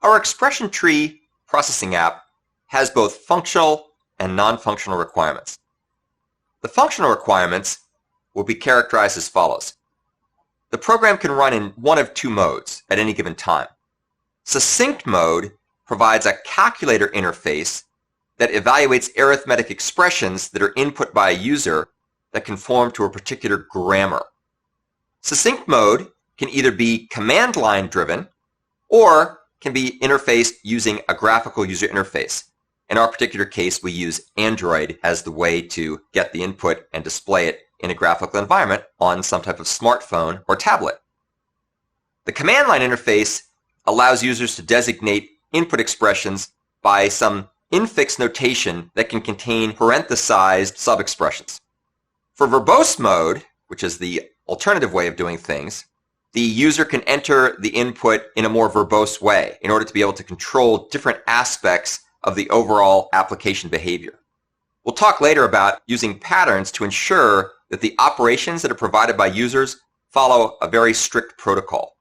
Our expression tree processing app has both functional and non-functional requirements. The functional requirements will be characterized as follows. The program can run in one of two modes at any given time. Succinct mode provides a calculator interface that evaluates arithmetic expressions that are input by a user that conform to a particular grammar. Succinct mode can either be command line driven or can be interfaced using a graphical user interface. In our particular case, we use Android as the way to get the input and display it in a graphical environment on some type of smartphone or tablet. The command line interface allows users to designate input expressions by some infix notation that can contain parenthesized sub-expressions. For verbose mode, which is the alternative way of doing things, the user can enter the input in a more verbose way in order to be able to control different aspects of the overall application behavior. We'll talk later about using patterns to ensure that the operations that are provided by users follow a very strict protocol.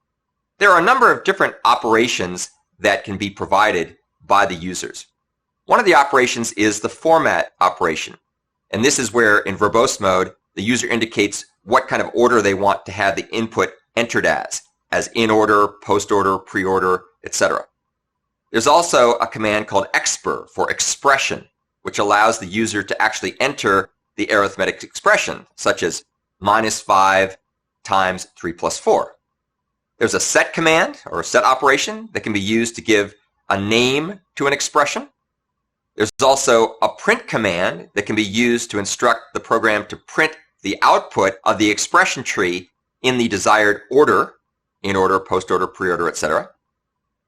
There are a number of different operations that can be provided by the users. One of the operations is the format operation. And this is where, in verbose mode, the user indicates what kind of order they want to have the input entered as in order, post order, pre-order, etc. There's also a command called expr for expression, which allows the user to actually enter the arithmetic expression, such as -5 times 3 plus 4. There's a set command or a set operation that can be used to give a name to an expression. There's also a print command that can be used to instruct the program to print the output of the expression tree in the desired order, in order, post order, pre-order, etc.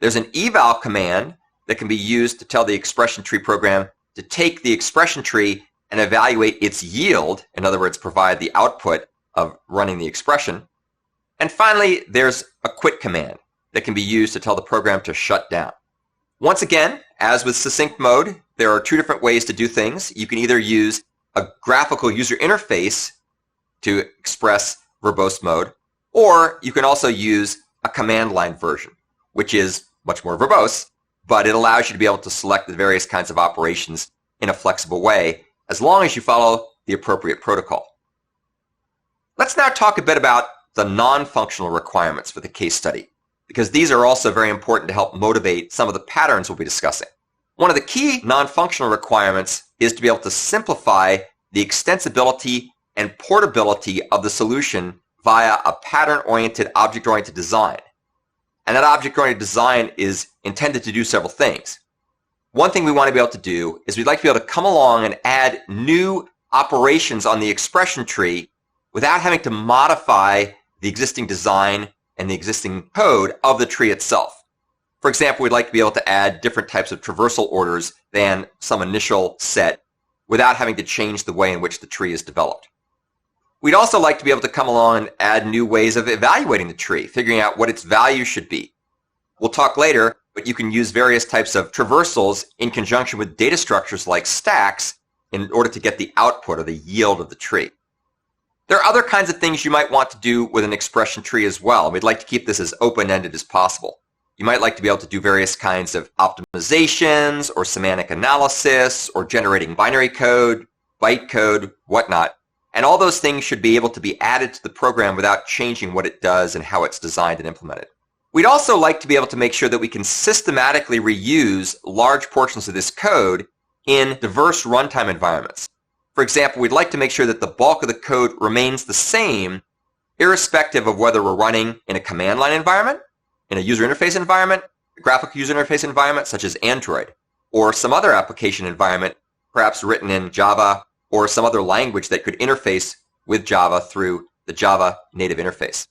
There's an eval command that can be used to tell the expression tree program to take the expression tree and evaluate its yield, in other words, provide the output of running the expression. And finally, there's a quit command that can be used to tell the program to shut down. Once again, as with succinct mode, there are two different ways to do things. You can either use a graphical user interface to express verbose mode, or you can also use a command line version, which is much more verbose, but it allows you to be able to select the various kinds of operations in a flexible way, as long as you follow the appropriate protocol. Let's now talk a bit about the non-functional requirements for the case study, because these are also very important to help motivate some of the patterns we'll be discussing. One of the key non-functional requirements is to be able to simplify the extensibility and portability of the solution via a pattern-oriented, object-oriented design. And that object-oriented design is intended to do several things. One thing we want to be able to do is we'd like to be able to come along and add new operations on the expression tree without having to modify the existing design and the existing code of the tree itself. For example, we'd like to be able to add different types of traversal orders than some initial set without having to change the way in which the tree is developed. We'd also like to be able to come along and add new ways of evaluating the tree, figuring out what its value should be. We'll talk later, but you can use various types of traversals in conjunction with data structures like stacks in order to get the output or the yield of the tree. There are other kinds of things you might want to do with an expression tree as well. We'd like to keep this as open-ended as possible. You might like to be able to do various kinds of optimizations or semantic analysis or generating binary code, byte code, whatnot. And all those things should be able to be added to the program without changing what it does and how it's designed and implemented. We'd also like to be able to make sure that we can systematically reuse large portions of this code in diverse runtime environments. For example, we'd like to make sure that the bulk of the code remains the same, irrespective of whether we're running in a command line environment, in a user interface environment, a graphical user interface environment such as Android, or some other application environment, perhaps written in Java or some other language that could interface with Java through the Java native interface.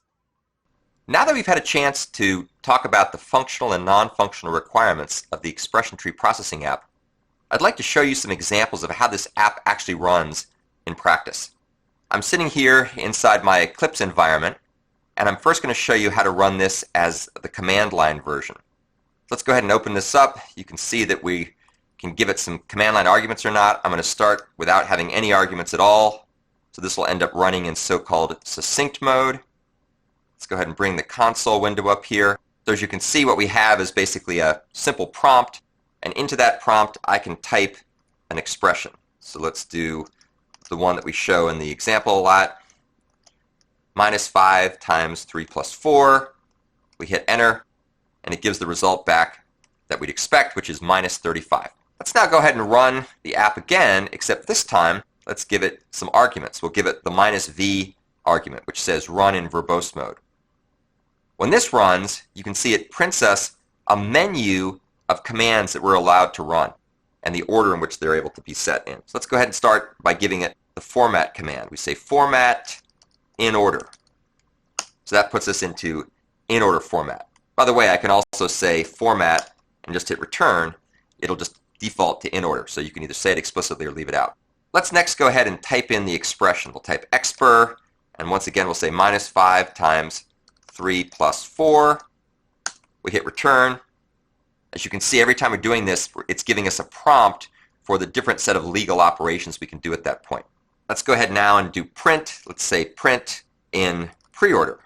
Now that we've had a chance to talk about the functional and non-functional requirements of the expression tree processing app, I'd like to show you some examples of how this app actually runs in practice. I'm sitting here inside my Eclipse environment, and I'm first going to show you how to run this as the command line version. Let's go ahead and open this up. You can see that we can give it some command line arguments or not. I'm going to start without having any arguments at all. So this will end up running in so-called succinct mode. Let's go ahead and bring the console window up here. So as you can see, what we have is basically a simple prompt, and into that prompt I can type an expression. So let's do the one that we show in the example a lot. -5 times 3 plus 4. We hit enter, and it gives the result back that we'd expect, which is -35. Let's now go ahead and run the app again, except this time let's give it some arguments. We'll give it the -v argument, which says run in verbose mode. When this runs, you can see it prints us a menu of commands that we're allowed to run and the order in which they're able to be set in. So let's go ahead and start by giving it the format command. We say format in order. So that puts us into in order format. By the way, I can also say format and just hit return. It'll just default to in order, so you can either say it explicitly or leave it out. Let's next go ahead and type in the expression. We'll type expr, and once again we'll say -5 times 3 plus 4. We hit return. As you can see, every time we're doing this, it's giving us a prompt for the different set of legal operations we can do at that point. Let's go ahead now and do print. Let's say print in pre-order.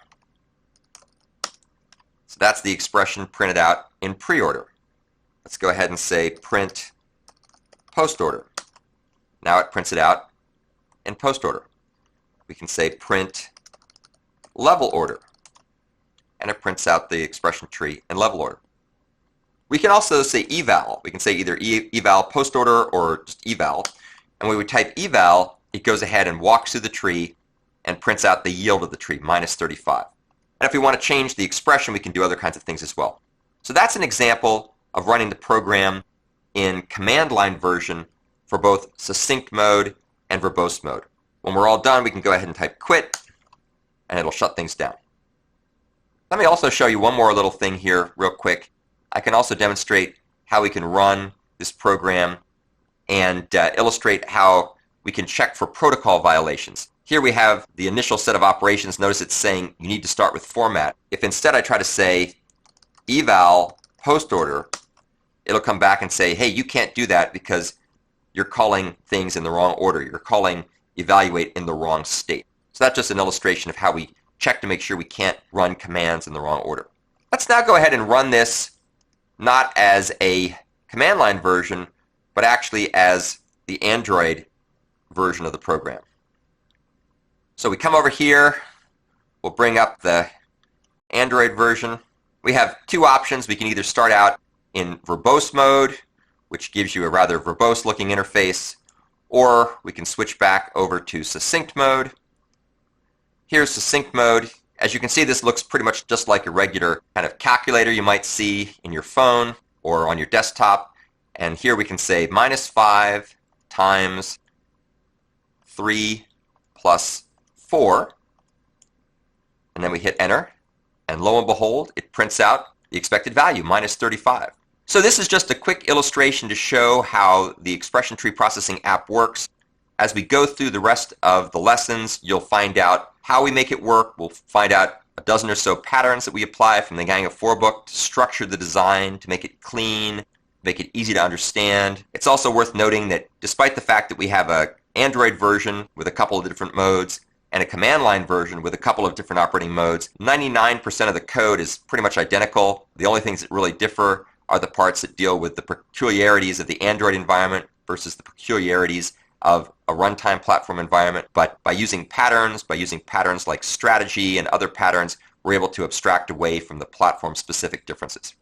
So that's the expression printed out in pre-order. Let's go ahead and say print post-order. Now it prints it out in post-order. We can say print level order, and it prints out the expression tree in level order. We can also say eval. We can say either eval post-order or just eval. And when we type eval, it goes ahead and walks through the tree and prints out the yield of the tree, -35. And if we want to change the expression, we can do other kinds of things as well. So that's an example of running the program in command line version for both succinct mode and verbose mode. When we're all done, we can go ahead and type quit, and it'll shut things down. Let me also show you one more little thing here real quick. I can also demonstrate how we can run this program and illustrate how we can check for protocol violations. Here we have the initial set of operations. Notice it's saying you need to start with format. If instead I try to say eval post order, it'll come back and say, hey, you can't do that because you're calling things in the wrong order. You're calling evaluate in the wrong state. So that's just an illustration of how we check to make sure we can't run commands in the wrong order. Let's now go ahead and run this not as a command line version, but actually as the Android version of the program. So we come over here, we'll bring up the Android version. We have two options. We can either start out in verbose mode, which gives you a rather verbose looking interface, or we can switch back over to succinct mode. Here's succinct mode. As you can see, this looks pretty much just like a regular kind of calculator you might see in your phone or on your desktop. And here we can say -5 times 3 plus 4. And then we hit enter. And lo and behold, it prints out the expected value, -35. So this is just a quick illustration to show how the expression tree processing app works. As we go through the rest of the lessons, you'll find out how we make it work. We'll find out a dozen or so patterns that we apply from the Gang of Four book to structure the design, to make it clean, make it easy to understand. It's also worth noting that despite the fact that we have an Android version with a couple of different modes and a command line version with a couple of different operating modes, 99% of the code is pretty much identical. The only things that really differ are the parts that deal with the peculiarities of the Android environment versus the peculiarities of a runtime platform environment. But by using patterns like strategy and other patterns, we're able to abstract away from the platform-specific differences.